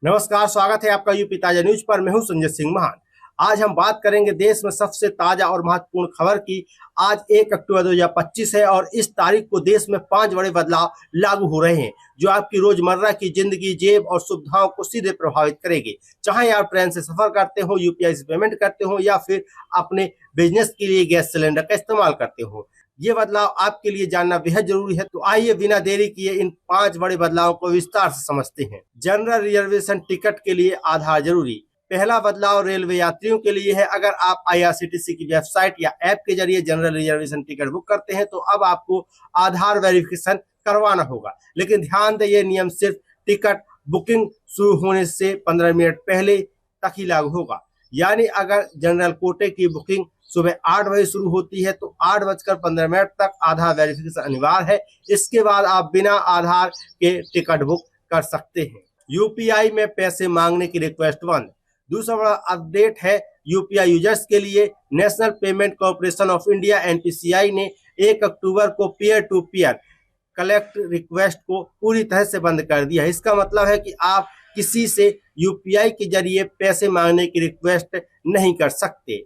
नमस्कार, स्वागत है आपका यूपी ताजा न्यूज पर। मैं हूं संजय सिंह महान। आज हम बात करेंगे देश में सबसे ताजा और महत्वपूर्ण खबर की। आज 1 अक्टूबर 2025 है और इस तारीख को देश में 5 बड़े बदलाव लागू हो रहे हैं जो आपकी रोजमर्रा की जिंदगी, जेब और सुविधाओं को सीधे प्रभावित करेंगे। चाहे आप ट्रेन से सफर करते हो, यूपीआई से पेमेंट करते हो या फिर अपने बिजनेस के लिए गैस सिलेंडर का इस्तेमाल करते हो, ये बदलाव आपके लिए जानना बेहद जरूरी है। तो आइए बिना देरी किए इन 5 बड़े बदलावों को विस्तार से समझते हैं। जनरल रिजर्वेशन टिकट के लिए आधार जरूरी। पहला बदलाव रेलवे यात्रियों के लिए है। अगर आप आईआरसीटीसी की वेबसाइट या ऐप के जरिए जनरल रिजर्वेशन टिकट बुक करते हैं तो अब आपको आधार वेरिफिकेशन करवाना होगा। लेकिन ध्यान दें, ये नियम सिर्फ टिकट बुकिंग शुरू होने से 15 मिनट पहले तक ही लागू होगा। यानी अगर जनरल कोटे की बुकिंग सुबह 8 बजे शुरू होती है तो 8:15 तक आधार वेरिफिकेशन अनिवार्य है। इसके बाद आप बिना आधार के टिकट बुक कर सकते हैं। यूपीआई में पैसे मांगने की रिक्वेस्ट बंद। दूसरा बड़ा अपडेट है यूपीआई यूजर्स के लिए। National Payment Corporation of India NPCI ने 1 अक्टूबर को peer to peer collect request को पूरी तरह से बंद कर दिया है। इसका मतलब है कि आप किसी से यूपीआई के जरिए पैसे मांगने की रिक्वेस्ट नहीं कर सकते।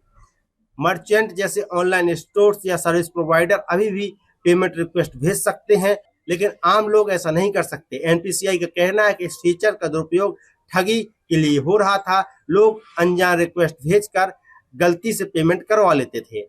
मर्चेंट जैसे ऑनलाइन स्टोर्स या सर्विस प्रोवाइडर अभी भी पेमेंट रिक्वेस्ट भेज सकते हैं, लेकिन आम लोग ऐसा नहीं कर सकते। एनपीसीआई का कहना है कि इस फीचर का दुरुपयोग ठगी के लिए हो रहा था। लोग अनजान रिक्वेस्ट भेजकर गलती से पेमेंट करवा लेते थे।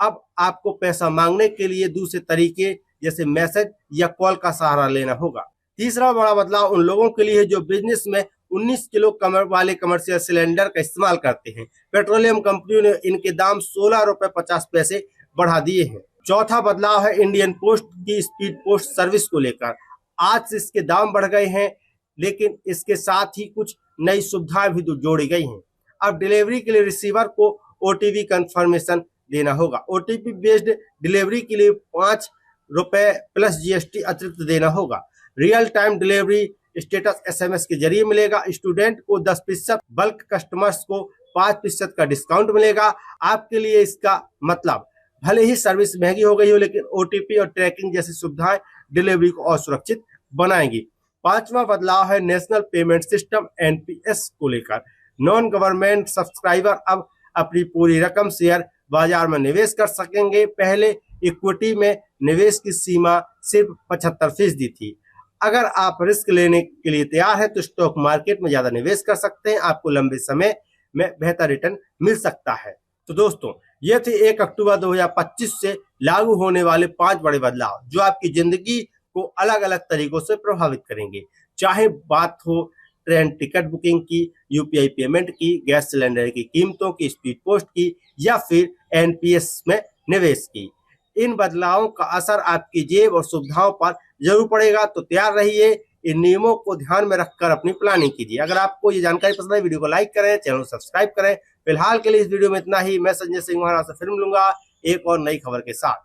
अब आपको पैसा मांगने के लिए दूसरे तरीके जैसे मैसेज या कॉल का सहारा लेना होगा। तीसरा बड़ा बदलाव उन लोगों के लिए जो बिजनेस में 19 किलो वाले कमर्शियल सिलेंडर का इस्तेमाल करते हैं। पेट्रोलियम कंपनियों ने इनके दाम 16 रुपए 50 पैसे बढ़ा दिए हैं। चौथा बदलाव है इंडियन पोस्ट की स्पीड पोस्ट सर्विस को लेकर। आज से इसके दाम बढ़ गए हैं, लेकिन इसके साथ ही कुछ नई सुविधाएं भी जोड़ी गई हैं। अब डिलीवरी के लिए रिसीवर को ओटीपी कंफर्मेशन देना होगा। ओटीपी बेस्ड डिलीवरी के लिए 5 रुपए प्लस जीएसटी अतिरिक्त देना होगा। Real time delivery status SMS के जरिए मिलेगा। स्टूडेंट को 10%, बल्क कस्टमर्स को 5% का डिस्काउंट मिलेगा। आपके लिए इसका मतलब भले ही सर्विस महंगी हो गई हो, लेकिन ओटीपी और ट्रैकिंग जैसी सुविधाएं डिलीवरी को और सुरक्षित बनाएंगी। पांचवा बदलाव है नेशनल पेमेंट सिस्टम एनपीएस को लेकर। नॉन गवर्नमेंट सब्सक्राइबर अब अपनी पूरी रकम शेयर बाजार में निवेश कर सकेंगे। पहले इक्विटी में निवेश की सीमा सिर्फ 75% थी। अगर आप रिस्क लेने के लिए तैयार हैं तो स्टॉक मार्केट में ज्यादा निवेश कर सकते हैं। आपको लंबे समय में बेहतर रिटर्न मिल सकता है। तो दोस्तों, ये थे 1 अक्टूबर 2025 से लागू होने वाले 5 बड़े बदलाव जो आपकी जिंदगी को अलग अलग तरीकों से प्रभावित करेंगे। चाहे बात हो ट्रेन टिकट बुकिंग की, यूपीआई पेमेंट की, गैस सिलेंडर की कीमतों की, स्पीड पोस्ट की या फिर एनपीएस में निवेश की। इन बदलावों का असर आपकी जेब और सुविधाओं पर जरूर पड़ेगा, तो तैयार रहिए। इन नियमों को ध्यान में रखकर अपनी प्लानिंग कीजिए। अगर आपको ये जानकारी पसंद है, वीडियो को लाइक करें, चैनल को सब्सक्राइब करें। फिलहाल के लिए इस वीडियो में इतना ही। मैं संजय सिंह महान आपसे फिर मिलूंगा एक और नई खबर के साथ।